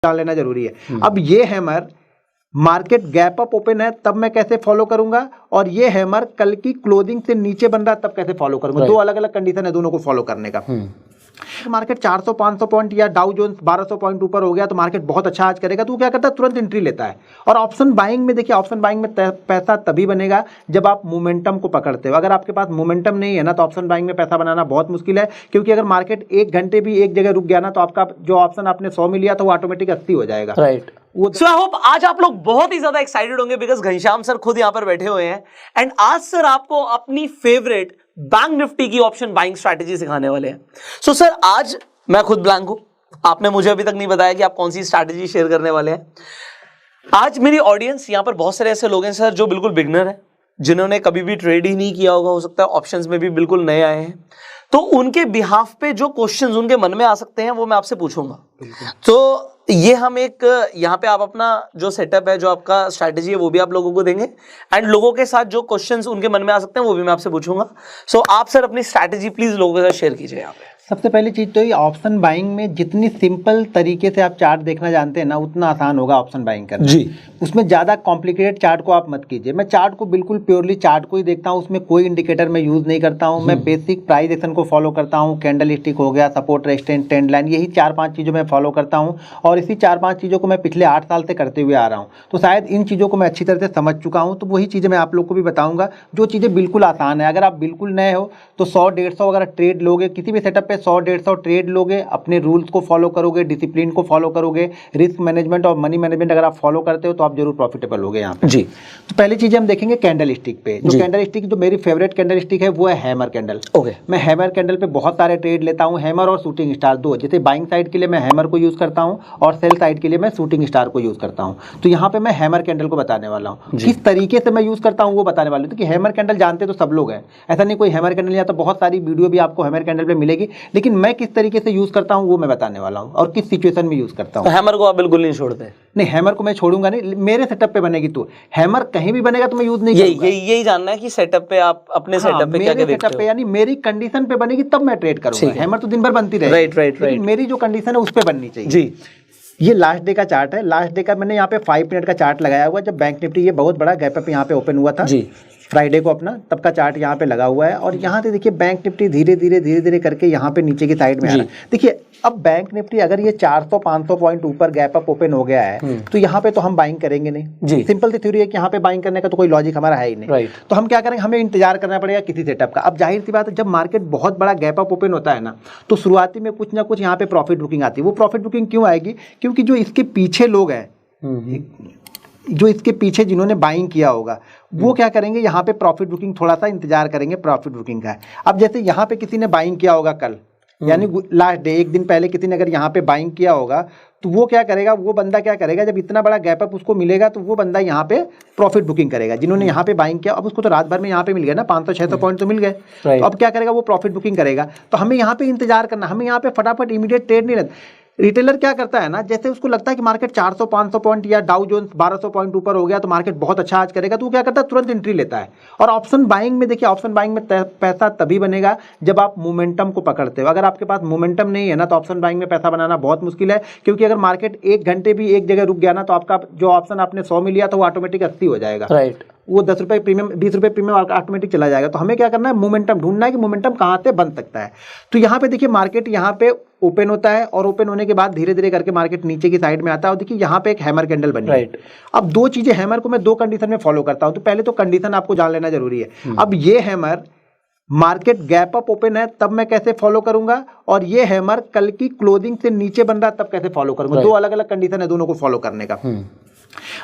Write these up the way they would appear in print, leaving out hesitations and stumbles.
जान लेना जरूरी है। अब ये hammer market gap up open है तब मैं कैसे फॉलो करूंगा, और ये हैमर कल की क्लोजिंग से नीचे बन रहा तब कैसे फॉलो करूंगा। दो अलग अलग कंडीशन है दोनों को फॉलो करने का। मार्केट 400-500 पॉइंट या डाउ जोन्स 1200 पॉइंट ऊपर हो गया तो मार्केट बहुत अच्छा आज करेगा, तो वो क्या करता है, तुरंत एंट्री लेता है। और ऑप्शन बाइंग में देखिए, ऑप्शन बाइंग में पैसा तभी बनेगा जब आप मोमेंटम को पकड़ते हो। अगर आपके पास मोमेंटम नहीं है ना तो ऑप्शन बाइंग में पैसा बनाना बहुत मुश्किल है, क्योंकि अगर मार्केट 1 घंटे भी एक जगह रुक गया ना तो आपका जो ऑप्शन आपने 100 में लिया तो वो ऑटोमेटिक 80 हो जाएगा। राइट। सो आई होप आज आप लोग बहुत ही ज्यादा एक्साइटेड होंगे बिकॉज घनश्याम सर खुद यहां पर बैठे हुए हैं एंड आज सर आपको अपनी फेवरेट बैंक निफ्टी की ऑप्शन बाइंग स्ट्रैटेजी सिखाने वाले हैं। सो सर आज मैं खुद ब्लैंक हूं, आपने मुझे अभी तक नहीं बताया कि आप कौन सी स्ट्रैटेजी शेयर करने वाले हैं। आज मेरी ऑडियंस यहां पर बहुत सारे ऐसे लोग हैं सर जो बिल्कुल बिगनर हैं, जिन्होंने कभी भी ट्रेड ही नहीं किया होगा, हो सकता है ऑप्शंस में भी बिल्कुल नए आए हैं, तो उनके बिहाफ पे जो क्वेश्चंस उनके मन में आ सकते हैं वो मैं आपसे पूछूंगा। तो ये हम एक यहाँ पे आप अपना जो सेटअप है, जो आपका स्ट्रैटेजी है वो भी आप लोगों को देंगे एंड लोगों के साथ जो क्वेश्चंस उनके मन में आ सकते हैं वो भी मैं आपसे पूछूंगा। सो आप सर अपनी स्ट्रैटेजी प्लीज लोगों के साथ शेयर कीजिए यहाँ पे। सबसे पहली चीज तो ये ऑप्शन बाइंग में जितनी सिंपल तरीके से आप चार्ट देखना जानते हैं ना उतना आसान होगा ऑप्शन बाइंग करना जी। उसमें ज्यादा कॉम्प्लिकेटेड चार्ट को आप मत कीजिए। मैं चार्ट को बिल्कुल प्योरली चार्ट को ही देखता हूँ, उसमें कोई इंडिकेटर मैं यूज नहीं करता हूँ। मैं बेसिक प्राइस एक्शन को फॉलो करता हूँ, कैंडल स्टिक हो गया, सपोर्ट रेजिस्टेंस, ट्रेंड लाइन, यही 4-5 चीजों में फॉलो करता हूँ और इसी 4-5 चीजों को मैं पिछले 8 साल से करते हुए आ रहा हूँ। तो शायद इन चीजों को मैं अच्छी तरह से समझ चुका हूँ, तो वही चीजें मैं आप लोग को भी बताऊंगा जो चीजें बिल्कुल आसान है। अगर आप बिल्कुल नए हो तो 100-150 अगर ट्रेड लोगे किसी भी सेटअप पे, 100-150 ट्रेड लोगे, अपने रूल्स को फॉलो करोगे, डिसिप्लिन को फॉलो करोगे, रिस्क मैनेजमेंट और मनी मैनेजमेंट अगर आप फॉलो करते हो तो आप जरूर प्रॉफिटेबल होगे यहाँ पे। जी। तो पहली चीज हम देखेंगे कैंडल स्टिक पे। जो कैंडल स्टिक जो मेरी फेवरेट कैंडल स्टिक है वो है हैमर कैंडल। ओके। मैं हैमर कैंडल पे बहुत सारे ट्रेड लेता हूँ, हैमर और शूटिंग स्टार दो। जैसे बाइंग साइड के लिए मैं हैमर को यूज करता हूँ और सेल साइड के लिए मैं शूटिंग स्टार को यूज करता हूँ। तो यहाँ पे मैं हैमर कैंडल को बताने वाला हूँ, किस तरीके से मैं यूज करता हूँ वो बताने वाला हूँ। कि हैमर कैंडल जानते तो सब लोग हैं, ऐसा नहीं कोई हैमर कैंडल, या तो बहुत सारी वीडियो भी आपको हैमर कैंडल पे मिलेगी, लेकिन मैं किस तरीके से यूज करता हूँ वो मैं बताने वाला हूँ और किस सिचुएशन में यूज करता हूँ। तो हैमर को आप बिल्कुल नहीं छोड़ते? नहीं, हैमर को मैं छोड़ूंगा नहीं, मेरे सेटअप पे बनेगी तो हैमर कहीं भी बनेगा तो मैं यूज नहीं करूंगा। यही जानना है कि सेटअप पे आप अपने सेटअप पे क्या-क्या देखते हो? यानी मेरी कंडीशन पे बनेगी तब मैं ट्रेड करूंगा। हैमर तो दिन भर बनती रहेगी। राइट। मेरी जो कंडीशन है उस पे बननी चाहिए। जी। ये लास्ट डे का चार्ट है। लास्ट डे का मैंने यहाँ पे 5 मिनट का चार्ट लगाया हुआ, जब बैंक निफ्टी ये बहुत बड़ा गैप अप यहाँ पे ओपन हुआ था जी फ्राइडे को अपना, तब का चार्ट यहाँ पे लगा हुआ है। और यहाँ से देखिए बैंक निफ्टी धीरे धीरे करके यहाँ पे नीचे की साइड में आ रहा है। देखिए अब बैंक निफ्टी अगर ये 400-500 पॉइंट ऊपर गैप अप ओपन हो गया है तो यहाँ पे तो हम बाइंग करेंगे नहीं जी। सिंपल सी थ्योरी है कि यहाँ पे बाइंग करने का तो कोई लॉजिक हमारा है ही नहीं। तो हम क्या करेंगे, हमें इंतजार करना पड़ेगा किसी सेटअप का। अब जाहिर सी बात है, जब मार्केट बहुत बड़ा गैप अप ओपन होता है ना तो शुरुआती में कुछ ना कुछ यहाँ पे प्रॉफिट बुकिंग आती है। वो प्रॉफिट बुकिंग क्यों आएगी, क्योंकि जो इसके पीछे लोग हैं, जो इसके पीछे जिन्होंने बाइंग किया होगा वो क्या करेंगे, यहाँ पे प्रॉफिट बुकिंग थोड़ा सा इंतजार करेंगे प्रॉफिट बुकिंग का। अब जैसे यहाँ पे किसी ने बाइंग किया होगा कल, यानी लास्ट डे 1 दिन पहले किसी ने अगर यहाँ पे बाइंग किया होगा तो वो क्या करेगा, वो बंदा क्या करेगा, जब इतना बड़ा गैप अप उसको मिलेगा तो वो बंदा यहाँ पे प्रॉफिट बुकिंग करेगा। जिन्होंने यहाँ पे बाइंग किया, अब उसको तो रात भर में यहाँ पे मिल गया ना 500-600 पॉइंट तो मिल गए, तो अब क्या करेगा, वो प्रॉफिट बुकिंग करेगा। तो हमें यहाँ पे इंतजार करना, हमें यहाँ पे फटाफट इमीडिएट ट्रेड नहीं लेना। रिटेलर क्या करता है ना, जैसे उसको लगता है कि मार्केट 400-500 पॉइंट या डाउ जोन्स 1200 पॉइंट ऊपर हो गया तो मार्केट बहुत अच्छा आज करेगा, तो वो क्या करता है, तुरंत एंट्री लेता है। और ऑप्शन बाइंग में देखिए, ऑप्शन बाइंग में पैसा तभी बनेगा जब आप मोमेंटम को पकड़ते हो। अगर आपके पास मोमेंटम नहीं है ना तो ऑप्शन बाइंग में पैसा बनाना बहुत मुश्किल है, क्योंकि अगर मार्केट 1 घंटे भी एक जगह रुक गया ना तो आपका जो ऑप्शन आपने 100 में लिया तो वो ऑटोमेटिक 80 हो जाएगा। राइट। वो 10 रुपये प्रीमियम, 20 रुपये प्रीमियम ऑटोमेटिक चला जाएगा। तो हमें क्या करना है, मोमेंटम ढूंढना है कि मोमेंटम कहाँ से बन सकता है। तो यहाँ पे देखिए मार्केट यहाँ पे ओपन होता है और ओपन होने के बाद धीरे धीरे करके मार्केट नीचे की साइड में आता है और देखिए यहाँ पे एक हैमर कैंडल बनी है। अब 2 चीजें, हैमर को मैं 2 कंडीशन में फॉलो करता हूँ। तो पहले तो कंडीशन आपको जान लेना जरूरी है। अब ये hammer market gap up open है तब मैं कैसे फॉलो करूंगा, और ये हैमर कल की क्लोजिंग से नीचे बन रहा तब कैसे फॉलो करूंगा। 2 अलग अलग कंडीशन है दोनों को फॉलो करने का।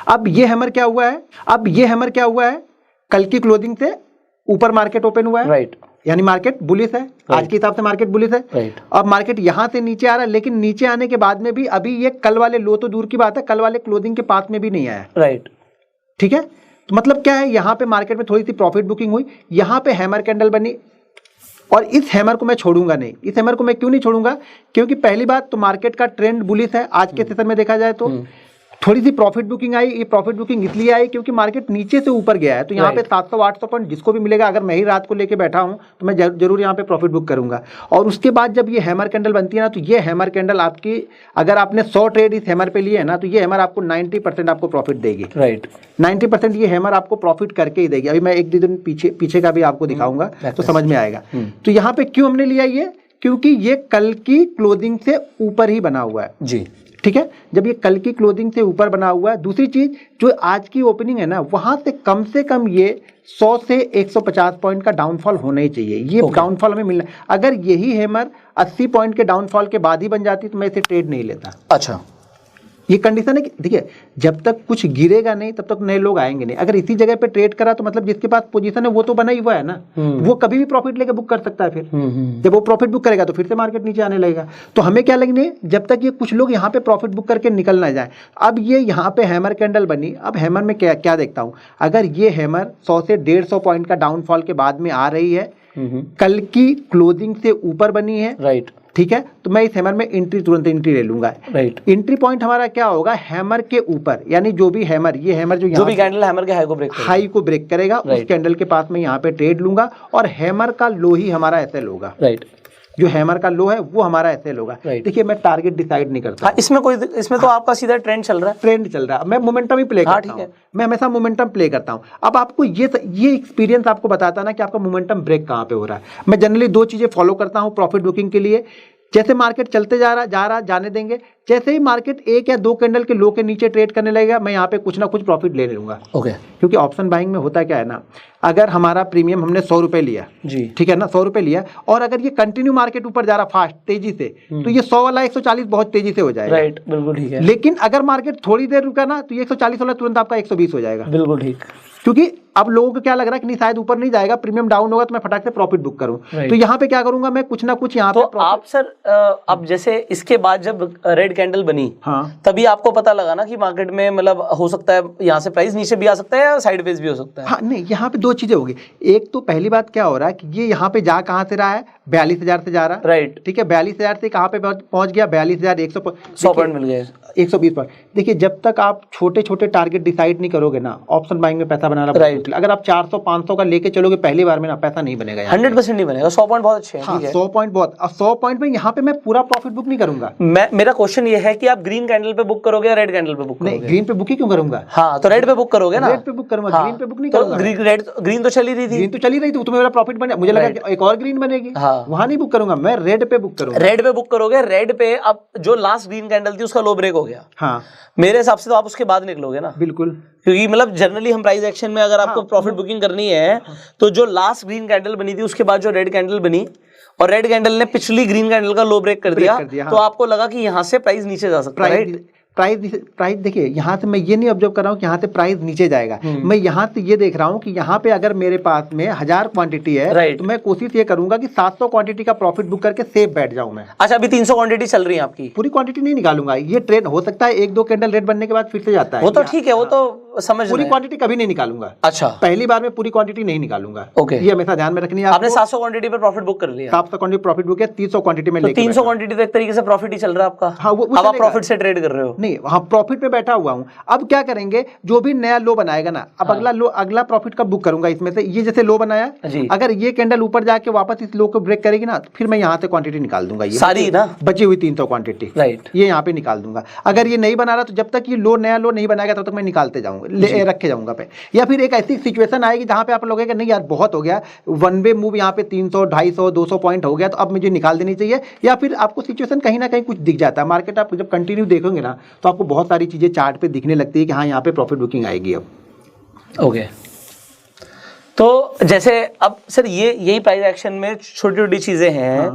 अब ये हैमर क्या हुआ है, कल की क्लोजिंग से ऊपर मार्केट ओपन हुआ है। राइट। यानी मार्केट बुलिश है, आज के हिसाब से मार्केट बुलिश है। और मार्केट यहां से नीचे आ रहा है, लेकिन नीचे आने के बाद में भी अभी ये कल वाले लो तो दूर की बात है, कल वाले क्लोजिंग के पास में भी नहीं आया। राइट। ठीक है, तो मतलब क्या है, यहाँ पे मार्केट में थोड़ी सी प्रॉफिट बुकिंग हुई, यहाँ पे हैमर कैंडल बनी और इस हैमर को मैं छोड़ूंगा नहीं। इस हैमर को मैं क्यों नहीं छोड़ूंगा, क्योंकि पहली बात तो मार्केट का ट्रेंड बुलिश है आज के सेशन में देखा जाए तो, थोड़ी सी प्रॉफिट बुकिंग आई। ये प्रॉफिट बुकिंग इसलिए आई क्योंकि मार्केट नीचे से ऊपर गया है, तो यहाँ पे 700-800 पॉइंट जिसको भी मिलेगा, अगर मैं ही रात को लेके बैठा हूँ तो मैं जरूर यहाँ पे प्रॉफिट बुक करूंगा। और उसके बाद जब ये हैमर कैंडल बनती है ना, तो ये हैमर कैंडल आपकी, अगर आपने 100 ट्रेड इस हैमर पे लिए है ना, तो ये हैमर आपको 90% आपको प्रॉफिट देगी। राइट, 90% ये हैमर आपको प्रॉफिट करके ही देगी। अभी मैं एक दिन पीछे का भी आपको दिखाऊंगा तो समझ में आएगा। तो यहाँ पे क्यों हमने लिया ये, क्योंकि ये कल की क्लोजिंग से ऊपर ही बना हुआ है जी, ठीक है। जब ये कल की क्लोजिंग से ऊपर बना हुआ है, दूसरी चीज जो आज की ओपनिंग है ना, वहां से कम ये 100 से 150 पॉइंट का डाउनफॉल होना ही चाहिए। ये डाउनफॉल हमें मिलना, अगर यही हैमर 80 पॉइंट के डाउनफॉल के बाद ही बन जाती तो मैं इसे ट्रेड नहीं लेता। अच्छा, ये कंडीशन है कि देखिए, जब तक कुछ गिरेगा नहीं तब तक नए लोग आएंगे नहीं। अगर इसी जगह पे ट्रेड करा तो मतलब जिसके पास पोजीशन है वो तो बना ही हुआ है ना, वो कभी भी प्रॉफिट लेके बुक कर सकता है। फिर जब वो प्रॉफिट बुक करेगा तो फिर से मार्केट नीचे आने लगेगा। तो हमें क्या लगने, जब तक ये कुछ लोग यहाँ पे प्रॉफिट बुक करके निकल ना जाए। अब ये यहाँ पे हैमर कैंडल बनी, अब हैमर में क्या देखता हूँ, अगर ये हैमर 100 से 150 पॉइंट का डाउनफॉल के बाद में आ रही है, कल की क्लोजिंग से ऊपर बनी है, राइट, ठीक है, तो मैं इस हैमर में तुरंत एंट्री ले लूंगा। राइट, एंट्री पॉइंट हमारा क्या होगा, हैमर के ऊपर, यानी जो भी हैमर, ये हैमर जो भी कैंडल हैमर के हाई को ब्रेक करेगा, उस कैंडल के पास में यहाँ पे ट्रेड लूंगा, और हैमर का लो ही हमारा एसएल होगा। राइट, जो हैमर का लो है वो हमारा एसएल होगा। देखिए, मैं टारगेट डिसाइड नहीं करता। इसमें तो आपका सीधा ट्रेंड चल रहा है, मैं मोमेंटम ही प्ले करता हूं। मैं हमेशा मोमेंटम प्ले करता हूं। अब आपको ये एक्सपीरियंस आपको बताता ना कि आपका मोमेंटम ब्रेक कहां पे हो रहा है। मैं जनरली 2 चीजें फॉलो करता हूं प्रॉफिट बुकिंग के लिए। जैसे मार्केट चलते जा रहा जाने देंगे, जैसे ही मार्केट 1 या 2 कैंडल के लो के नीचे ट्रेड करने लगेगा, मैं यहाँ पे कुछ ना कुछ प्रॉफिट ले लूंगा। ओके, क्योंकि ऑप्शन बाइंग में होता क्या है ना, अगर हमारा प्रीमियम हमने 100 रुपए लिया जी, ठीक है ना, 100 रुपए लिया, और अगर ये कंटिन्यू मार्केट ऊपर जा रहा फास्ट तेजी से, तो ये 100 वाला 140 बहुत तेजी से हो जाएगा। राइट, बिल्कुल ठीक है। लेकिन अगर मार्केट थोड़ी देर रुका ना, तो ये 140 वाला तुरंत आपका 120 हो जाएगा। बिल्कुल ठीक, क्योंकि अब लोगों को क्या लग रहा है कि नहीं, शायद ऊपर नहीं जाएगा, प्रीमियम डाउन होगा, तो मैं फटाक से प्रॉफिट बुक करूं। तो यहाँ पे क्या करूंगा, मैं कुछ ना कुछ यहाँ पे। तो आप सर, अब जैसे इसके बाद जब रेड कैंडल बनी, हाँ, तभी आपको पता लगा ना कि मार्केट में मतलब हो सकता है यहाँ से प्राइस नीचे भी आ सकता है या साइडवेज भी हो सकता है। हाँ, नहीं, यहाँ पे 2 चीजें होगी। एक तो पहली बात क्या हो रहा है कि ये यहाँ पे जा कहाँ से रहा है, 42,000 से जा रहा है। राइट, ठीक है, 42,000 से कहाँ पे पहुंच गया, 42,100 पॉइंट मिल गया, 120 पॉइंट। देखिए, जब तक आप छोटे छोटे टारगेट डिसाइड नहीं करोगे ना, ऑप्शन बाइंग में पैसा बनाना। राइट, अगर आप 400-500 का लेके चलोगे पहली बार में ना, पैसा नहीं बनेगा, 100% नहीं बनेगा। 100 पॉइंट बहुत अच्छे हैं। हाँ, 100 पॉइंट बहुत, 100 पॉइंट में यहाँ पे मैं पूरा प्रॉफिट बुक नहीं करूंगा। मेरा क्वेश्चन ये है कि आप ग्रीन कैंडल पे बुक करोगे या रेड कैंडल पे बुक करोगे? नहीं, ग्रीन पे बुक ही क्यों करूंगा। हाँ, तो रेड पे बुक करोगे ना। रेड पे बुक करूंगा, ग्रीन पे बुक नहीं करूंगा। ग्रीन तो चली रही थी, ग्रीन तो चली रही थी, तो मेरा प्रॉफिट बना, मुझे लगा कि एक और ग्रीन बनेगी, वहां नहीं बुक करूंगा, मैं रेड पे बुक करूंगा। रेड पे बुक करोगे, रेड पे अब जो लास्ट ग्रीन कैंडल थी उसका लो ब्रेक हो गया। हाँ, मेरे हिसाब से तो आप उसके बाद निकलोगे ना। बिल्कुल, क्योंकि मतलब जनरली हम प्राइस एक्शन में अगर आपको प्रॉफिट बुकिंग करनी है, तो जो लास्ट ग्रीन कैंडल बनी थी उसके बाद जो रेड कैंडल बनी, और रेड कैंडल ने पिछली ग्रीन कैंडल का लो ब्रेक कर दिया, तो आपको लगा कि यहाँ से प्राइस नीचे जा सकता है। राइट, प्राइस देखिए, यहाँ से मैं ये नहीं ऑब्जर्व कर रहा हूँ कि यहाँ से प्राइस नीचे जाएगा। मैं यहाँ से ये देख रहा हूँ कि यहाँ पे अगर मेरे पास में 1000 क्वांटिटी है, तो मैं कोशिश ये करूंगा कि 700 क्वांटिटी का प्रॉफिट बुक करके सेफ बैठ जाऊं मैं। अच्छा, अभी 300 क्वांटिटी चल रही है आपकी? पूरी क्वांटिटी नहीं निकालूंगा, ये ट्रेड हो सकता है 1-2 कैंडल रेड बनने के बाद फिर से जाता है, वो तो ठीक है, वो तो समझ, पूरी क्वांटिटी कभी नहीं निकालूंगा। अच्छा, पहली बार में पूरी क्वांटिटी नहीं निकालूंगा। ओके, ये हमेशा ध्यान में रखनी है। आपने 700 क्वांटिटी पर प्रॉफिट बुक कर लिया? 700 क्वांटिटी प्रॉफिट बुक है, 300 क्वांटिटी में 300 क्वांटिटी तो एक तरीके से प्रॉफिट ही चल रहा है आपका। हाँ, अब आप प्रॉफिट से ट्रेड कर रहे हो? नहीं, हाँ, प्रॉफिट पे बैठा हुआ हूँ। अब क्या करेंगे, जो भी नया लो बनाएगा ना, अब अगला प्रॉफिट का बुक करूंगा इसमें से। ये जैसे लो बनाया, अगर ये कैंडल ऊपर जाके वापस इस लो को ब्रेक करेगी ना, तो फिर मैं यहाँ से क्वांटिटी निकाल दूंगा, ये सारी ना बची हुई 300 क्वांटिटी। राइट, ये यहाँ पे निकाल दूंगा। अगर ये नहीं बना रहा, तो जब तक ये नया लो नहीं बनाएगा, तब तक मैं निकालते जाऊंगा, रखे जाऊंगा पे। या फिर एक ऐसी सिचुएशन आएगी जहां पे आप लोगों नहीं यार बहुत हो गया, वन वे मूव यहाँ पे 300, 250, 200 पॉइंट हो गया, तो अब मुझे निकाल देनी चाहिए। या फिर आपको सिचुएशन कहीं ना कहीं कुछ दिख जाता है। मार्केट आप जब कंटिन्यू देखोगे ना, तो आपको बहुत सारी चीजें चार्ट पे दिखने लगती है कि हाँ, यहाँ पे प्रॉफिट बुकिंग आएगी अब। ओके, तो जैसे अब सर यही प्राइस एक्शन में छोटी छोटी चीजें हैं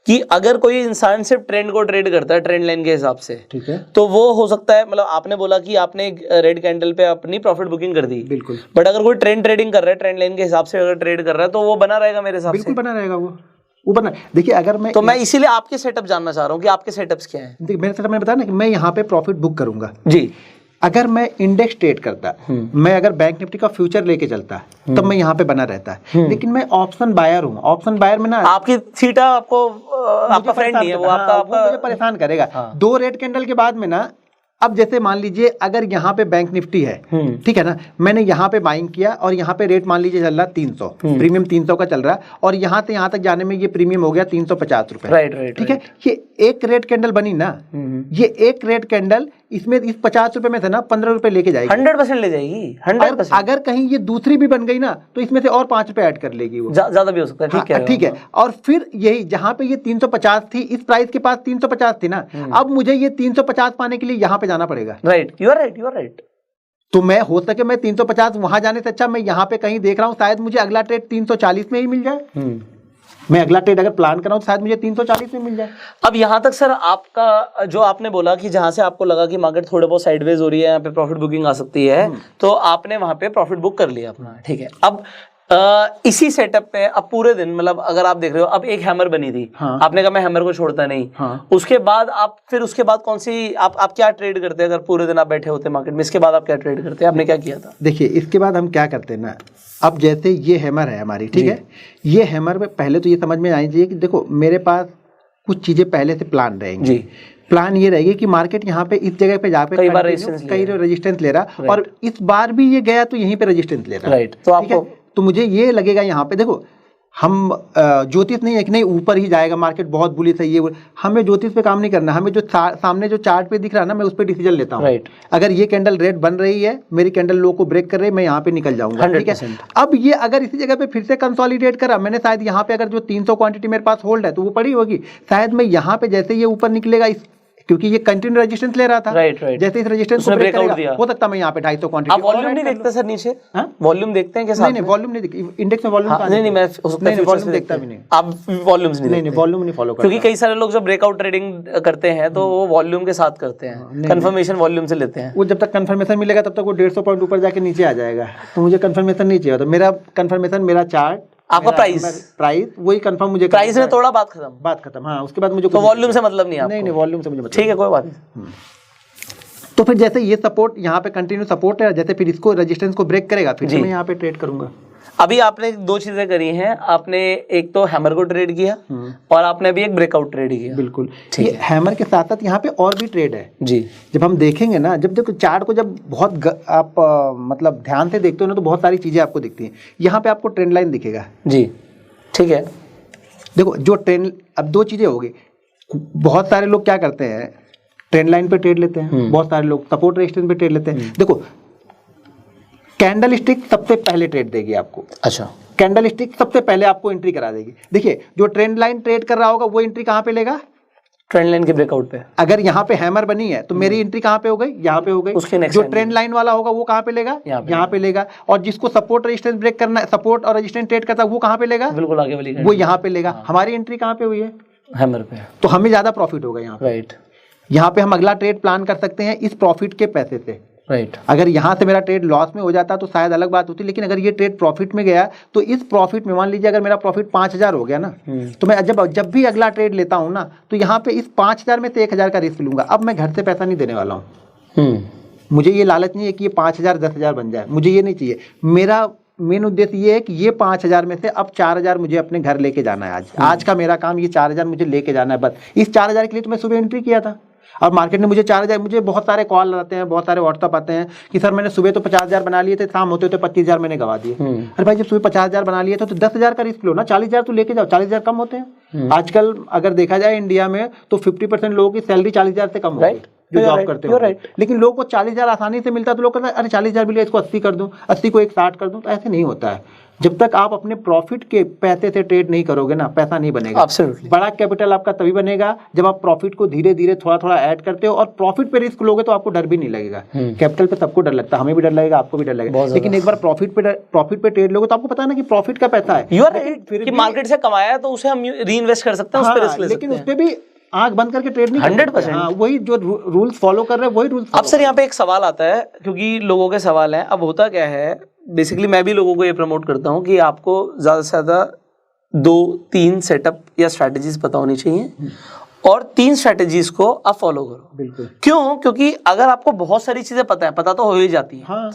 कि अगर कोई इंसान सिर्फ ट्रेंड को ट्रेड करता है, ट्रेंड लाइन के हिसाब से, ठीक है, तो वो हो सकता है, मतलब आपने बोला कि आपने रेड कैंडल पे अपनी प्रॉफिट बुकिंग कर दी, बिल्कुल, बट अगर कोई ट्रेडिंग कर रहा है, ट्रेंड लाइन के हिसाब से अगर ट्रेड कर रहा है, तो वो बना रहेगा मेरे हिसाब से। बिल्कुल बना रहेगा वो बना। देखिए, अगर मैं तो मैं इसीलिए आपके सेटअप जानना चाह रहा हूँ कि आपके सेटअप्स क्या हैं। देखिए, मेरे सेटअप मैंने बताया ना कि मैं यहाँ पे प्रॉफिट बुक करूंगा जी। अगर मैं इंडेक्स ट्रेड करता, मैं अगर बैंक निफ्टी का फ्यूचर लेके चलता, तब मैं यहाँ पे बना रहता है। लेकिन मैं ऑप्शन बायर हूँ। ऑप्शन बायर में ना आपकी थीटा आपको आपका फ्रेंड नहीं है, वो आपका मुझे परेशान करेगा। 2 रेड कैंडल के बाद में ना अब जैसे मान लीजिए अगर यहाँ पे बैंक निफ्टी है, ठीक है ना, मैंने यहाँ पे बाइंग किया और यहाँ पे रेट मान लीजिए चल रहा 300, प्रीमियम 300 का चल रहा है और यहाँ से यहाँ तक जाने में ये प्रीमियम हो गया 350 रुपए। राइट। ठीक है, ये एक रेट कैंडल बनी ना, ये एक रेट कैंडल इसमें इस 50 रुपए में से ना 15 रुपए लेके जाएगी, 100% ले जाएगी, 100%। अगर कहीं ये दूसरी भी बन गई ना तो इसमें से और 5 रुपए ऐड कर लेगी वो, ज्यादा भी हो सकता है। ठीक है। और फिर यही जहाँ पे ये 350 थी, इस प्राइस के पास 350 थी ना, अब मुझे ये 350 पाने के लिए यहाँ पे जाना पड़ेगा। Right, you are right. तो मैं हो सके मैं 350 वहां जाने से अच्छा मैं यहाँ पे कहीं देख रहा हूँ, शायद मुझे अगला ट्रेड 340 में ही मिल जाए। मैं अगला ट्रेड अगर प्लान कर रहा हूँ शायद मुझे 340 में मिल जाए। अब यहाँ तक सर आपका जो आपने बोला कि जहां से आपको लगा कि मार्केट थोड़े बहुत साइडवेज हो रही है, यहाँ पे प्रॉफिट बुकिंग आ सकती है, तो आपने वहां पे प्रॉफिट बुक कर लिया अपना, ठीक है। अब इसी सेटअप पे अब पूरे दिन, मतलब अगर आप देख रहे हो, अब एक हैमर बनी थी, आपने कहा मैं हैमर को छोड़ता नहीं, उसके बाद आप फिर उसके बाद कौन सी आप क्या ट्रेड करते हैं? अगर पूरे दिन आप बैठे होते मार्केट में, इसके बाद आप क्या ट्रेड करते हैं? आपने क्या किया था? देखिए इसके बाद हम क्या करते हैं ना, अब जैसे ये हैमर है हमारी, ठीक है, ये हैमर में पहले तो ये समझ में आनी चाहिए कि देखो मेरे पास कुछ चीजें पहले से प्लान रहेंगी। प्लान ये रहेगी कि मार्केट यहाँ पे इस जगह पे जहाँ पे कई रेजिस्टेंस ले रहा और इस बार भी ये गया तो यहीं पे रेजिस्टेंस ले रहा, राइट। तो आपको तो मुझे ये लगेगा यहाँ पे, देखो हम ज्योतिष नहीं है कि नहीं ऊपर ही जाएगा मार्केट, बहुत बुलिश है ये, हमें ज्योतिष पे काम नहीं करना, हमें जो सामने जो चार्ट पे दिख रहा है ना, मैं उस पर डिसीजन लेता हूँ। राइट। अगर ये कैंडल रेड बन रही है, मेरी कैंडल लो को ब्रेक कर रही है, मैं यहाँ पे निकल जाऊंगा, ठीक है। अब ये अगर इसी जगह पे फिर से कंसोलिडेट करा, मैंने शायद यहाँ पे अगर जो 300 क्वांटिटी मेरे पास होल्ड है तो वो पड़ी होगी, शायद मैं यहाँ पे जैसे ये ऊपर निकलेगा क्योंकि ये कंटिन्यू रेजिस्टेंस ले रहा था, राइट। जैसे इस रेजिस्टेंस को ब्रेक करेगा, हो सकता है मैं यहाँ पे 250 क्वांटिटी। आप वॉल्यूम नहीं देखते सर नीचे? वॉल्यूम देखते हैं कैसे? नहीं वॉल्यूम नहीं देखते, इंडेक्स में वॉल्यूम नहीं मैं वॉल्यूम देखता भी नहीं। आप वॉल्यूम्स नहीं वॉल्यूम नहीं फॉलो करते, क्योंकि कई सारे लोग जब ब्रेकआउट ट्रेडिंग करते हैं तो वो वॉल्यूम के साथ करते हैं, कंफर्मेशन वॉल्यूम से लेते हैं। वो जब तक कंफर्मेशन मिलेगा तब तक वो 150 पॉइंट ऊपर जाके नीचे आ जाएगा, तो मुझे कंफर्मेशन नहीं चाहिए। तो मेरा कंफर्मेशन, मेरा चार्ट, आपका प्राइस वही कंफर्म मुझे, प्राइस ने तोड़ा बात खत्म। हाँ, उसके बाद मुझे तो वॉल्यूम से मतलब नहीं है? नहीं वॉल्यूम से मुझे मतलब, ठीक है, कोई बात नहीं। तो फिर जैसे ये सपोर्ट यहाँ पे कंटिन्यू सपोर्ट है, जैसे फिर इसको रेजिस्टेंस को ब्रेक करेगा, फिर मैं यहाँ पे ट्रेड करूंगा। अभी आपने दो चीजें करी हैं, आपने एक तो हैमर को ट्रेड किया और आपने अभी एक ब्रेकआउट ट्रेड किया। बिल्कुल, ये हैमर के साथ साथ यहाँ पे और भी ट्रेड है जी। जब हम देखेंगे ना, जब देखो चार्ट को जब बहुत आप मतलब ध्यान से देखते हो ना, तो बहुत सारी चीजें आपको दिखती हैं। यहाँ पे आपको ट्रेंड लाइन दिखेगा जी, ठीक है। देखो जो ट्रेंड, अब दो चीजें हो गई, बहुत सारे लोग क्या करते हैं, ट्रेंड लाइन पे ट्रेड लेते हैं, बहुत सारे लोग सपोर्ट रेजिस्टेंस पे ट्रेड लेते हैं। देखो कैंडल स्टिक सबसे पहले ट्रेड देगी आपको। अच्छा, कैंडल स्टिक सबसे पहले आपको एंट्री करा देगी। देखिए जो ट्रेंड लाइन ट्रेड कर रहा होगा वो एंट्री कहाँ पे लेगा? ट्रेंड लाइन के ब्रेकआउट पे। अगर यहाँ पे हैमर बनी है तो मेरी एंट्री कहाँ पे हो गई? यहाँ पे हो गई। उसके नेक्स्ट जो ट्रेंड लाइन वाला होगा वो कहाँ पे लेगा? यहाँ पे लेगा। और जिसको सपोर्ट रेजिस्टेंस ब्रेक करना है, सपोर्ट और रेजिस्टेंस ट्रेड करता है, वो कहाँ पे लेगा? बिल्कुल आगे वाली, वो यहाँ पे लेगा। हमारी एंट्री कहाँ पे हुई है? हैमर पे। तो हमें ज्यादा प्रॉफिट होगा यहाँ पे। राइट। यहाँ पे हम अगला ट्रेड प्लान कर सकते हैं इस प्रॉफिट के पैसे से। राइट। अगर यहाँ से मेरा ट्रेड लॉस में हो जाता तो शायद अलग बात होती, लेकिन अगर ये ट्रेड प्रॉफिट में गया तो इस प्रॉफिट में, मान लीजिए अगर मेरा प्रॉफिट 5000 हो गया ना, तो मैं जब भी अगला ट्रेड लेता हूँ ना, तो यहाँ पे इस 5000 में से 1000 का रिस्क लूंगा। अब मैं घर से पैसा नहीं देने वाला हूँ। मुझे ये लालच नहीं है कि ये 5000 10,000 बन जाए, मुझे ये नहीं चाहिए। मेरा मेन उद्देश्य ये है कि ये 5000 में से अब 4000 मुझे अपने घर लेके जाना है। आज का मेरा काम ये 4000 मुझे लेके जाना है बस। इस 4000 के लिए तो मैं सुबह एंट्री किया था और मार्केट ने मुझे 4000, मुझे बहुत सारे कॉल आते हैं, बहुत सारे व्हाट्सअप आते हैं कि सर मैंने सुबह तो 50,000 बना लिए थे, शाम होते होते 25,000 मैंने गवा दिए। अरे भाई जब सुबह 50,000 बना लिए तो 10,000 का रिस्क लो ना, 40,000 तो लेके जाओ, 40,000 कम होते हैं। आजकल अगर देखा जाए इंडिया में तो 50% लोगों की सैलरी 40,000 से कम होती है जो जॉब करते हैं। लेकिन लोगों को 40,000 आसानी से मिलता है तो लोग कहते हैं अरे 40,000 मिले, इसको 80 कर दूं, 80 को 60 कर दूं। तो ऐसे नहीं होता है। जब तक आप अपने प्रॉफिट के पैसे से ट्रेड नहीं करोगे ना, पैसा नहीं बनेगा। बड़ा कैपिटल आपका तभी बनेगा जब आप प्रॉफिट को धीरे धीरे थोड़ा थोड़ा ऐड करते हो और प्रॉफिट पे रिस्क लोगे तो आपको डर भी नहीं लगेगा। कैपिटल पे सबको डर लगता है, हमें भी डर लगेगा, आपको भी डर लगेगा, लेकिन एक बार प्रॉफिट पे ट्रेड लोगे तो आपको पता है ना कि प्रॉफिट का पैसा है, फिर मार्केट से कमाया तो उसे हम री इन्वेस्ट कर सकते हैं, उस पे रिस्क ले सकते हैं। लेकिन उस पे भी आंख बंद करके ट्रेड नहीं 100%। हाँ, वही जो रूल्स फॉलो कर रहे हैं वही रूल्स। अब सर यहाँ पे एक सवाल आता है, क्योंकि लोगों के सवाल हैं। अब होता क्या है, बेसिकली मैं भी लोगों को ये प्रमोट करता हूँ कि आपको ज्यादा से ज्यादा 2-3 सेटअप या स्ट्रैटेजीज पता होनी चाहिए और 3 स्ट्रैटेजीज को आप फॉलो करो। बिल्कुल। क्यों? क्योंकि अगर आपको बहुत सारी चीजें पता तो हो ही जाती है। हाँ।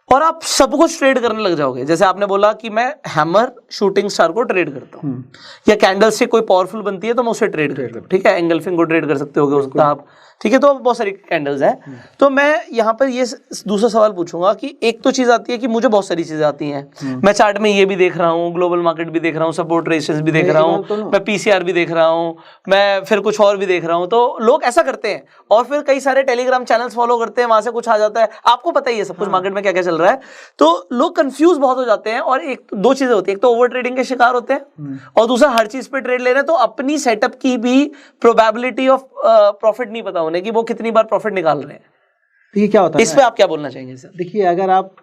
और आप सब कुछ ट्रेड करने लग जाओगे। जैसे आपने बोला कि मैं हैमर शूटिंग स्टार को ट्रेड करता हूँ, या कैंडल से कोई पावरफुल बनती है तो मैं उसे ट्रेड करता हूँ, ठीक है। एंगल्फिंग को ट्रेड कर सकते होगे उसका आप, ठीक है, तो बहुत सारी कैंडल्स हैं। तो मैं यहाँ पर ये दूसरा सवाल पूछूंगा कि एक तो चीज आती है कि मुझे बहुत सारी चीजें आती हैं, मैं चार्ट में ये भी देख रहा हूँ, ग्लोबल मार्केट भी देख रहा हूँ, सपोर्ट रेजिस्टेंस भी देख रहा हूँ, मैं पीसीआर भी देख रहा हूँ, मैं फिर कुछ और भी देख रहा हूँ। तो लोग ऐसा करते हैं और फिर कई सारे टेलीग्राम चैनल्स फॉलो करते हैं, वहां से कुछ आ जाता है, आपको पता ही है सब कुछ मार्केट में क्या क्या चल रहा है। तो लोग कंफ्यूज बहुत हो जाते हैं और एक दो चीजें होती है, एक तो ओवर ट्रेडिंग के शिकार होते हैं और दूसरा हर चीज पे ट्रेड ले रहे हैं, तो अपनी सेटअप की भी प्रोबेबिलिटी ऑफ प्रॉफिट नहीं पता होने की वो कितनी बार प्रॉफिट निकाल रहे हैं। ये क्या होता है, इस पे आप क्या बोलना चाहेंगे सर? देखिए, अगर आप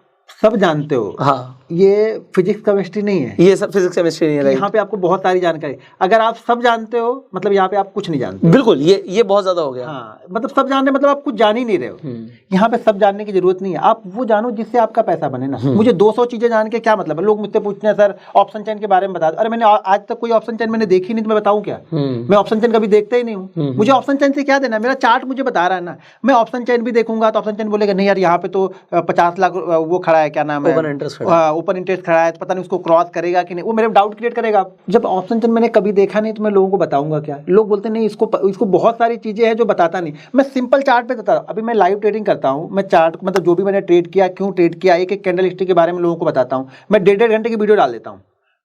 सब जानते हो, हाँ, ये फिजिक्स केमिस्ट्री नहीं है, ये सब फिजिक्स केमिस्ट्री नहीं है। यहाँ पे आपको बहुत सारी जानकारी, अगर आप सब जानते हो मतलब यहाँ पे आप कुछ नहीं जानते। बिल्कुल, ये बहुत ज्यादा हो गया। हाँ, मतलब सब जानने मतलब आप कुछ जान ही नहीं रहे हो। यहाँ पे सब जानने की जरूरत नहीं है, आप वो जानो जिससे आपका पैसा बने ना। मुझे 200 चीजें जान के क्या मतलब है? लोग मुझसे पूछते हैं सर ऑप्शन चेन के बारे में बता दो। अरे मैंने आज तक कोई ऑप्शन चेन मैंने देखी नहीं, तो मैं बताऊँ क्या? मैं ऑप्शन चेन कभी देखता ही नहीं हूँ। मुझे ऑप्शन चेन से क्या देना? मेरा चार्ट मुझे बता रहा है ना। मैं ऑप्शन चेन भी देखूंगा तो ऑप्शन चेन बोलेगा नहीं यार यहाँ पे तो 50 लाख वो खड़ा है, क्या नाम है, ओपन इंटरेस्ट खड़ा है, तो पता नहीं उसको क्रॉस करेगा कि नहीं, वो मेरे डाउट क्रिएट करेगा। जब ऑप्शन चेन मैंने कभी देखा नहीं तो मैं लोगों को बताऊंगा क्या? लोग बोलते नहीं इसको बहुत सारी चीजें हैं जो बताता नहीं। मैं सिंपल चार्ट पे बता रहा हूँ। अभी मैं लाइव ट्रेडिंग करता हूँ, मैं चार्ट मतलब जो भी मैंने ट्रेड किया, क्यों ट्रेड किया, एक एक कैंडल स्टिक के बारे में लोगों को बताता हूँ। मैं 1.5 घंटे की वीडियो डाल देता हूँ।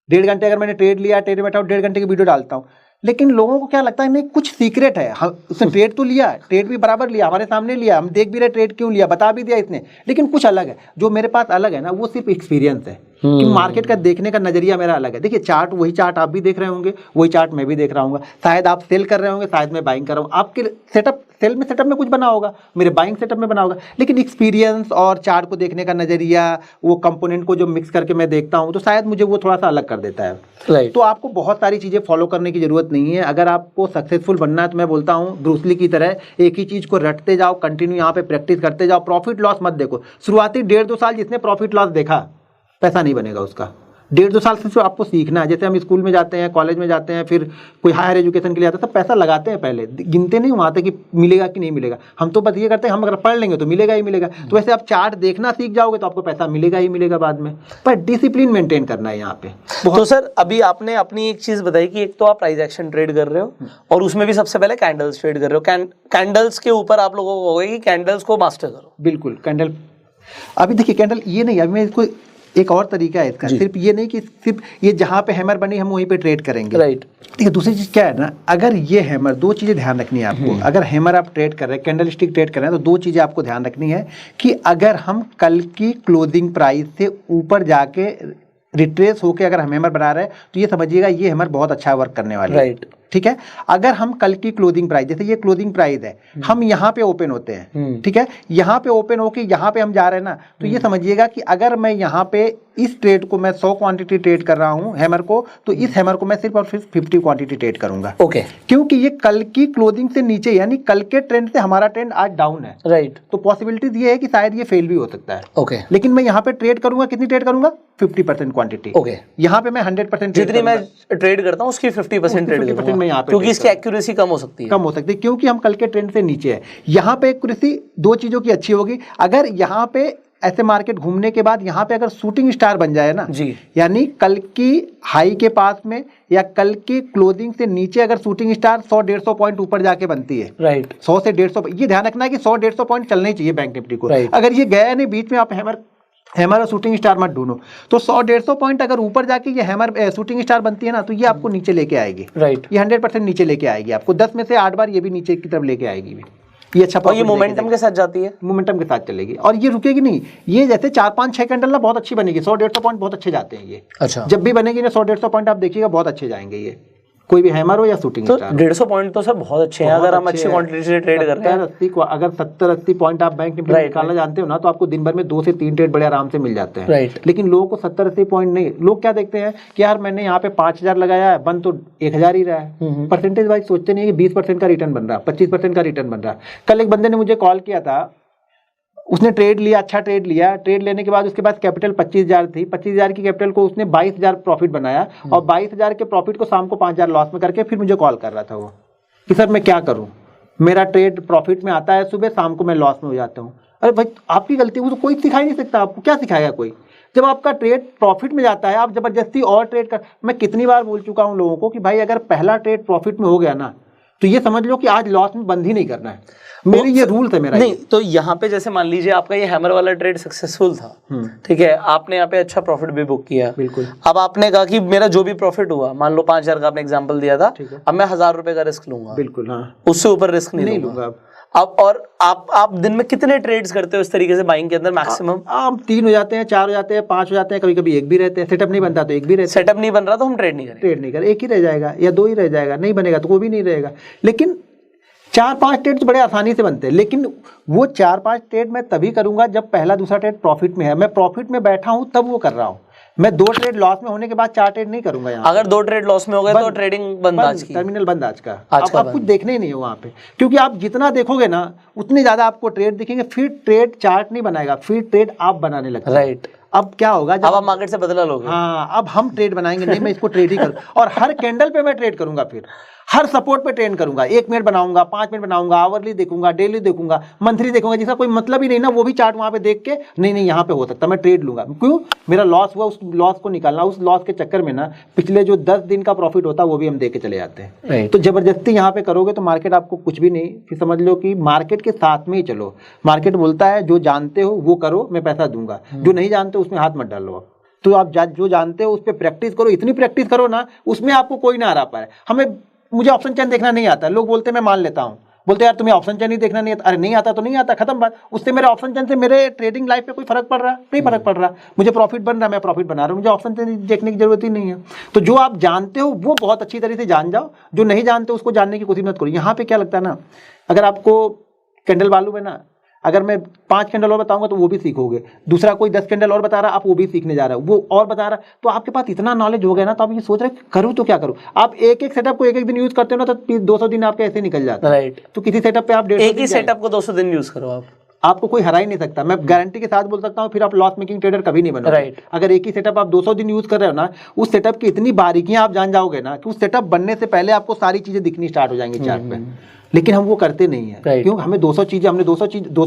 1.5 घंटे अगर मैंने ट्रेड लिया, ट्रेड में बैठा हूँ, 1.5 घंटे की वीडियो डालता हूँ। लेकिन लोगों को क्या लगता है नहीं कुछ सीक्रेट है। हम उसने ट्रेड तो लिया, ट्रेड भी बराबर लिया, हमारे सामने लिया, हम देख भी रहे ट्रेड क्यों लिया, बता भी दिया इसने, लेकिन कुछ अलग है। जो मेरे पास अलग है ना, वो सिर्फ एक्सपीरियंस है कि मार्केट का देखने का नजरिया मेरा अलग है। देखिए चार्ट, वही चार्ट आप भी देख रहे होंगे, वही चार्ट मैं भी देख रहा हूँ। शायद आप सेल कर रहे होंगे, शायद मैं बाइंग कर रहा हूँ। आपके सेटअप सेटअप में कुछ बना होगा, मेरे बाइंग सेटअप में बना होगा, लेकिन एक्सपीरियंस और चार्ट को देखने का नजरिया, वो कंपोनेंट को जो मिक्स करके मैं देखता हूँ, तो शायद मुझे वो थोड़ा सा अलग कर देता है। तो आपको बहुत सारी चीजें फॉलो करने की जरूरत नहीं है। अगर आपको सक्सेसफुल बनना है तो मैं बोलता हूँ ब्रूस ली की तरह एक ही चीज को रटते जाओ, कंटिन्यू यहाँ पे प्रैक्टिस करते जाओ। प्रॉफिट लॉस मत देखो। शुरुआती 1.5-2 साल जिसने प्रॉफिट लॉस देखा, पैसा नहीं बनेगा उसका। 1.5-2 साल से आपको सीखना है। जैसे हम स्कूल में जाते हैं, कॉलेज में जाते हैं, फिर कोई हायर एजुकेशन के लिए आता है, सब पैसा लगाते हैं, पहले गिनते नहीं वहाँ तक कि मिलेगा कि नहीं मिलेगा। हम तो बस ये करते हैं हम अगर पढ़ लेंगे तो मिलेगा ही मिलेगा। तो वैसे आप चार्ट देखना सीख जाओगे तो आपको पैसा मिलेगा ही मिलेगा बाद में, पर डिसिप्लिन मेंटेन करना है यहाँ पे। तो सर अभी आपने अपनी एक चीज बताई कि एक तो आप प्राइस एक्शन ट्रेड कर रहे हो और उसमें भी सबसे पहले कैंडल्स ट्रेड कर रहे हो। कैंडल्स के ऊपर आप लोगों को होगा कि कैंडल्स को मास्टर करो। बिल्कुल, कैंडल अभी देखिए कैंडल ये नहीं, अभी मैं इसको एक और तरीका है इसका, सिर्फ ये नहीं कि सिर्फ ये जहाँ पे हैमर बनी हम वहीं पे ट्रेड करेंगे। राइट। देखिए दूसरी चीज क्या है ना, अगर ये हैमर, दो चीजें ध्यान रखनी है आपको। अगर हैमर आप ट्रेड कर रहे हैं, कैंडल स्टिक ट्रेड कर रहे हैं, तो दो चीजें आपको ध्यान रखनी है कि अगर हम कल की क्लोजिंग प्राइस से ऊपर जाके रिट्रेस होके अगर हम हैमर बना रहे हैं तो ये समझिएगा ये हैमर बहुत अच्छा वर्क करने वाला है। राइट, ठीक है। अगर हम कल की क्लोजिंग प्राइस, जैसे ये क्लोजिंग प्राइस है, हम यहाँ पे ओपन होते हैं, ठीक है, यहाँ पे ओपन होके यहाँ पे हम जा रहे हैं ना, तो ये समझिएगा कि अगर मैं यहाँ पे इस ट्रेड को मैं 100 क्वांटिटी ट्रेड कर रहा हूँ हैमर को, तो इस हैमर को मैं सिर्फ और सिर्फ 50 क्वांटिटी ट्रेड करूंगा। ओके, क्योंकि ये कल की क्लोजिंग से नीचे, यानी कल के ट्रेंड से हमारा ट्रेंड आज डाउन है। राइट, तो पॉसिबिलिटीज ये है कि शायद ये फेल भी हो सकता है। ओके, लेकिन मैं यहाँ पे ट्रेड करूंगा, कितनी ट्रेड करूंगा? 50% क्वांटिटी। ओके, यहाँ पे मैं 100% जितनी मैं ट्रेड करता हूँ उसकी 50% ट्रेड करूंगा मैं यहाँ पे, क्योंकि इसकी एक्यूरेसी कम हो सकती है, क्योंकि हम कल के ट्रेंड से नीचे है। यहाँ पे एक्यूरेसी दो चीजों की अच्छी होगी। अगर यहाँ पे ऐसे मार्केट घूमने के बाद यहाँ पे अगर शूटिंग स्टार बन जाए ना जी, यानी कल की हाई के पास में या कल की क्लोजिंग से नीचे अगर शूटिंग स्टार 100-150 पॉइंट ऊपर जाके बनती है, राइट, 100 से 150, ये ध्यान रखना है कि 100-150 पॉइंट चलना ही चाहिए बैंक निफ्टी को। अगर ये गया नहीं बीच में, आप हैमर और शूटिंग स्टार मत ढूंढो। तो 100-150 पॉइंट अगर ऊपर जाके ये हैमर शूटिंग स्टार बनती है ना, तो ये आपको नीचे लेके आएगी। राइट, ये 100% नीचे लेके आएगी आपको। 10 में से 8 बार ये भी नीचे की तरफ लेके आएगी। ये अच्छा, और ये मोमेंटम के साथ जाती है, मोमेंटम के साथ चलेगी और ये रुकेगी नहीं। ये जैसे 4-5-6 कैंडल ना बहुत अच्छी बनेगी, 100-150 पॉइंट बहुत अच्छे जाते हैं ये। अच्छा, जब भी बनेगी ना 100-150 पॉइंट आप देखिएगा बहुत अच्छे जाएंगे ये, कोई भी हैमर हो या शूटिंग स्टार। 150 पॉइंट तो सर बहुत अच्छे हैं अगर हम अच्छी क्वांटिटी से ट्रेड करते हैं। 80 को अगर 70-80 पॉइंट आप बैंक निफ्टी में निकालना जानते हो ना, तो आपको दिन भर में 2 से 3 ट्रेड बड़े आराम से मिल जाते हैं। राइट, लेकिन लोगों को 70-80 पॉइंट नहीं, लोग क्या देखते हैं कि यार मैंने यहाँ पे 5000 लगाया है, बन तो 1000 ही रहा है। परसेंटेज वाइज सोचते नहीं कि 20% का रिटर्न बन रहा है, 25% का रिटर्न बन रहा है। कल एक बंदे ने मुझे कॉल किया था, उसने ट्रेड लिया, अच्छा ट्रेड लिया, ट्रेड लेने के बाद उसके पास कैपिटल 25,000 थी, 25,000 की कैपिटल को उसने 22,000 प्रॉफिट बनाया और 22,000 के प्रॉफिट को शाम को 5,000 लॉस में करके फिर मुझे कॉल कर रहा था वो कि सर मैं क्या करूं, मेरा ट्रेड प्रॉफिट में आता है सुबह, शाम को मैं लॉस में हो जाता हूं। अरे भाई आपकी गलती, वो तो कोई सिखा ही नहीं सकता आपको, क्या सिखाएगा कोई? जब आपका ट्रेड प्रॉफिट में जाता है आप जबरदस्ती और ट्रेड कर। मैं कितनी बार बोल चुका हूं लोगों को कि भाई अगर पहला ट्रेड प्रॉफिट में हो गया ना, तो ये समझ लो कि आज लॉस में बंद ही नहीं करना है। मेरी ये रूल था मेरा। नहीं तो यहाँ पे जैसे मान लीजिए आपका ये हैमर वाला ट्रेड सक्सेसफुल था, ठीक है, आपने यहाँ पे अच्छा प्रॉफिट भी बुक किया, बिल्कुल। अब आपने कहा कि मेरा जो भी प्रॉफिट हुआ, मान लो 5,000 का आपने एग्जांपल दिया था, अब मैं 1,000 रुपए का रिस्क लूंगा, बिल्कुल, हाँ, उससे ऊपर रिस्क नहीं लूंगा। अब और आप दिन में कितने ट्रेड्स करते हो इस तरीके से बाइंग के अंदर मैक्सिमम? आप 3 हो जाते हैं, 4 हो जाते हैं, 5 हो जाते हैं, कभी कभी 1 भी रहते हैं। सेटअप नहीं बनता तो 1 भी रहते हैं। सेटअप नहीं बन रहा तो हम ट्रेड नहीं करें, 1 ही रह जाएगा या 2 ही रह जाएगा, नहीं बनेगा तो वो भी नहीं रहेगा। लेकिन 4-5 ट्रेड तो बड़े आसानी से बनते हैं, लेकिन वो 4-5 ट्रेड मैं तभी करूंगा जब पहला दूसरा ट्रेड प्रॉफिट में है। मैं प्रॉफिट में बैठा हूं तब वो कर रहा हूं। मैं 2 ट्रेड लॉस में होने के बाद 4 ट्रेड नहीं करूंगा। यहाँ अगर 2 ट्रेड लॉस में हो गए तो ट्रेडिंग बंद, आज की टर्मिनल बंद आज का। आप कुछ देखने ही नहीं है वहाँ पे, क्योंकि आप जितना देखोगे ना उतने ज्यादा आपको ट्रेड दिखेंगे। फिर ट्रेड चार्ट नहीं बनाएगा, फिर ट्रेड आप बनाने लगते। राइट। अब क्या होगा जब आप मार्केट से बदला लोगे। हाँ, अब हम ट्रेड बनाएंगे, नहीं मैं इसको ट्रेड ही करूँ और हर कैंडल पे मैं ट्रेड करूंगा, फिर हर सपोर्ट पे ट्रेड करूंगा। 1 मिनट बनाऊंगा, 5 मिनट बनाऊंगा, आवरली देखूंगा, डेली देखूंगा, मंथली देखूंगा, जिसका कोई मतलब ही नहीं ना, वो भी चार्ट वहां पे देख के नहीं यहाँ पे हो सकता, मैं ट्रेड लूंगा। क्यों? मेरा लॉस हुआ, उस लॉस को निकालना, उस लॉस के चक्कर में ना पिछले जो 10 दिन का प्रॉफिट होता है वो भी हम देख के चले जाते हैं। तो जबरदस्ती यहाँ पे करोगे तो मार्केट आपको कुछ भी नहीं। फिर समझ लो कि मार्केट के साथ में ही चलो। मार्केट बोलता है जो जानते हो वो करो, मैं पैसा दूंगा, जो नहीं जानते उसमें हाथ मत डालो। तो आप जो जानते हो उस पर प्रैक्टिस करो, इतनी प्रैक्टिस करो ना उसमें आपको कोई ना हरा पाए। मुझे ऑप्शन चेन देखना नहीं आता, लोग बोलते मैं मान लेता हूँ, बोलते यार तुम्हें ऑप्शन चेन ही देखना नहीं आता। अरे नहीं आता तो नहीं आता, खत्म बात। उससे मेरे ऑप्शन चेन से मेरे ट्रेडिंग लाइफ पे कोई फर्क पड़ रहा? नहीं फर्क पड़ रहा। मुझे प्रॉफिट बन रहा है, मैं प्रॉफिट बना रहा हूँ, मुझे ऑप्शन चेन देखने की जरूरत ही नहीं है। तो जो आप जानते हो वो बहुत अच्छी तरीके से जान जाओ, जो नहीं जानते उसको जानने की कोशिश मत करो। यहाँ पे क्या लगता है ना, अगर आपको कैंडल मालूम है ना, अगर मैं 5 कैंडल और बताऊंगा तो वो भी सीखोगे, दूसरा कोई 10 कैंडल और बता रहा आप वो भी सीखने जा रहे हो, वो और बता रहा, तो आपके पास इतना नॉलेज हो गया ना, तो आप ये सोच रहे करूँ तो क्या करूँ। आप एक सेटअप को एक दिन यूज करते हो ना तो 200 दिन आपके ऐसे निकल जाते हैं। राइट। तो किसी सेटअप पे आप एक ही सेटअप को 200 दिन यूज करो, आपको कोई हरा ही नहीं सकता। मैं गारंटी के साथ बोल सकता हूँ, फिर आप लॉस मेकिंग ट्रेडर कभी नहीं बनोगे। राइट। अगर एक ही सेटअप आप 200 दिन यूज कर रहे हो ना, उस सेटअप की इतनी बारीकियां आप जान जाओगे ना कि उस सेटअप बनने से पहले आपको सारी चीजें दिखनी स्टार्ट हो जाएंगी चार्ट पे। लेकिन हम वो करते नहीं है। क्यों? हमें 200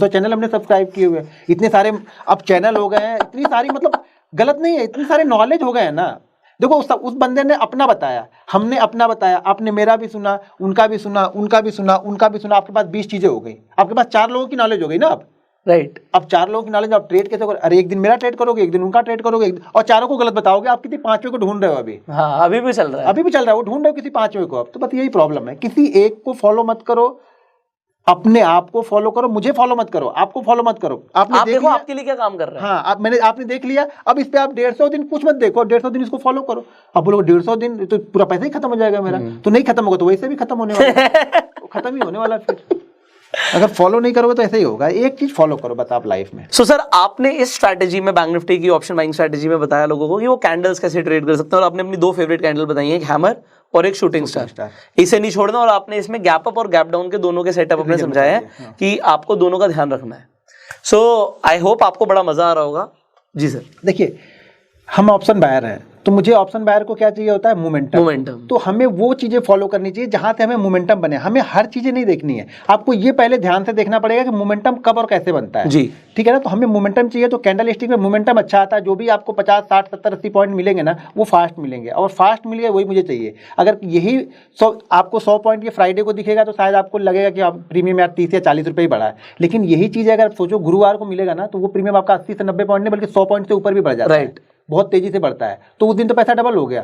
चैनल हमने सब्सक्राइब किए हुए, इतने सारे अब चैनल हो गए हैं, इतनी सारी, मतलब गलत नहीं है, इतने सारे नॉलेज हो गए हैं ना। देखो उस बंदे ने अपना बताया, हमने अपना बताया, आपने मेरा भी सुना, उनका भी सुना, उनका भी सुना, उनका भी सुना, आपके पास 20 चीजें हो गई, आपके पास 4 लोगों की नॉलेज हो गई ना अब। राइट। अब 4 लोगों की नॉलेज, आप ट्रेड कैसे करोगे? अरे एक दिन मेरा ट्रेड करोगे, एक दिन उनका ट्रेड करोगे, और चारों को गलत बताओगे। आप किसी 5वें को ढूंढ रहे हो अभी। हाँ, अभी भी चल रहा है, वो ढूंढ रहे हो किसी 5वें को। अब तो बस यही प्रॉब्लम है, किसी एक को फॉलो मत करो, अपने आप को फॉलो करो। मुझे फॉलो मत करो, आपको फॉलो मत करो। आपने देखो आपके लिए क्या काम कर रहा है। हाँ, आपने देख लिया, अब इस पे आप 150 दिन कुछ मत देखो, 150 दिन इसको फॉलो करो। अब बोलोगे 150 दिन तो पूरा पैसा ही खत्म हो जाएगा मेरा, तो नहीं खत्म होगा, तो वैसे भी खत्म होने वाला तो खत्म ही होने वाला। फिर अगर फॉलो नहीं करोगे तो ऐसा ही होगा। एक चीज फॉलो करो बस आप लाइफ में। सर आपने इस स्ट्रैटेजी में, बैंक निफ्टी की ऑप्शन बाइंग स्ट्रैटेजी में बताया लोगों को कि वो कैंडल्स कैसे ट्रेड कर सकते हैं, और आपने अपनी 2 फेवरेट कैंडल बताई है, एक हैमर और एक शूटिंग स्टार। इसे नहीं छोड़ना, और आपने इसमें गैप अप और गैप डाउन के दोनों के सेटअप अपने समझाया है कि आपको दोनों का ध्यान रखना है। सो आई होप आपको बड़ा मजा आ रहा होगा। जी सर। देखिए, हम ऑप्शन बायर हैं, तो मुझे ऑप्शन बायर को क्या चाहिए होता है? मोमेंटम। तो हमें वो चीजें फॉलो करनी चाहिए जहां से हमें मोमेंटम बने। हमें हर चीजें नहीं देखनी है, आपको ये पहले ध्यान से देखना पड़ेगा कि मोमेंटम कब और कैसे बनता है। जी ठीक है ना। तो हमें मोमेंटम चाहिए, तो कैंडल स्टिक में मोमेंटम अच्छा आता है। जो भी आपको 50, 60, 70, 80 पॉइंट मिलेंगे ना, वो फास्ट मिलेंगे, और फास्ट मिलेगा वही मुझे चाहिए। अगर यही आपको 100 पॉइंट ये फ्राइडे को दिखेगा तो शायद आपको लगेगा कि आप प्रीमियम यार 30 या 40 रुपये ही बढ़ा है। लेकिन यही चीज़ अगर सोचो गुरुवार को मिलेगा ना, तो वो प्रीमियम आपका 80 से 90 पॉइंट नहीं बल्कि 100 पॉइंट से ऊपर भी बढ़ जाता है। राइट। बहुत तेजी से बढ़ता है, तो उस दिन तो पैसा डबल हो गया।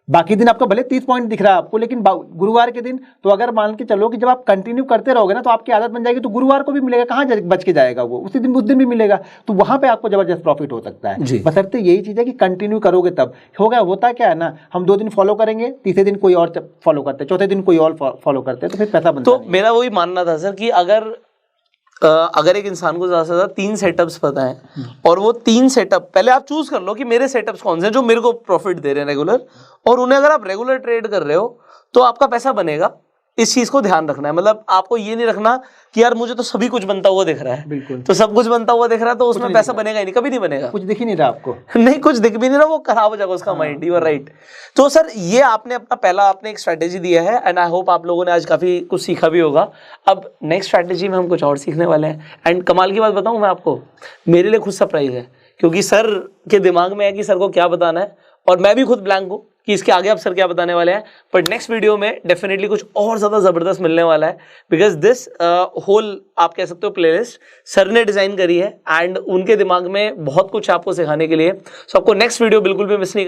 बाकी दिन आपको भले 30 पॉइंट दिख रहा है आपको, लेकिन गुरुवार के दिन तो अगर मान के चलो कि जब आप कंटिन्यू करते रहोगे ना, तो आपकी आदत बन जाएगी, तो गुरुवार को भी मिलेगा, कहाँ बच के जाएगा वो, उस दिन भी मिलेगा। तो वहां पे आपको जबरदस्त प्रॉफिट हो सकता है। बशर्ते यही चीज है कि कंटिन्यू करोगे तब होगा। होता क्या है ना, हम 2 दिन फॉलो करेंगे, तीसरे दिन कोई और फॉलो करते हैं, चौथे दिन कोई और फॉलो करते हैं, तो फिर पैसा बनता है। तो मेरा वही मानना था सर कि अगर एक इंसान को ज्यादा से ज्यादा 3 सेटअप्स पता है, और वो 3 सेटअप पहले आप चूज कर लो कि मेरे सेटअप्स कौन से हैं जो मेरे को प्रॉफिट दे रहे हैं रेगुलर, और उन्हें अगर आप रेगुलर ट्रेड कर रहे हो तो आपका पैसा बनेगा। इस चीज को ध्यान रखना है। मतलब आपको ये नहीं रखना कि यार मुझे तो सभी कुछ बनता हुआ दिख रहा है, बिल्कुल, तो सब कुछ बनता हुआ दिख रहा है तो उसमें पैसा बनेगा ही नहीं, कभी नहीं बनेगा। कुछ दिख ही नहीं रहा आपको नहीं, कुछ दिख भी नहीं रहा, वो खराब हो जाएगा उसका माइंड। You are right. तो सर ये आपने अपना पहला आपने एक स्ट्रैटेजी दिया है, एंड आई होप आप लोगों ने आज काफी कुछ सीखा भी होगा। अब नेक्स्ट स्ट्रैटेजी में हम कुछ और सीखने वाले हैं, एंड कमाल की बात बताऊं मैं आपको, मेरे लिए खुद सरप्राइज है, क्योंकि सर के दिमाग में है कि सर को क्या बताना है, और मैं भी खुद ब्लैंक हूं कि इसके आगे आप सर क्या बताने वाले हैं, बट नेक्स्ट वीडियो में डेफिनेटली कुछ और ज्यादा जबरदस्त मिलने वाला है, बिकॉज दिस होल आप कह सकते हो प्लेलिस्ट सर ने डिजाइन करी है एंड उनके दिमाग में बहुत कुछ आपको सिखाने के लिए। सो आपको नेक्स्ट वीडियो बिल्कुल भी मिस नहीं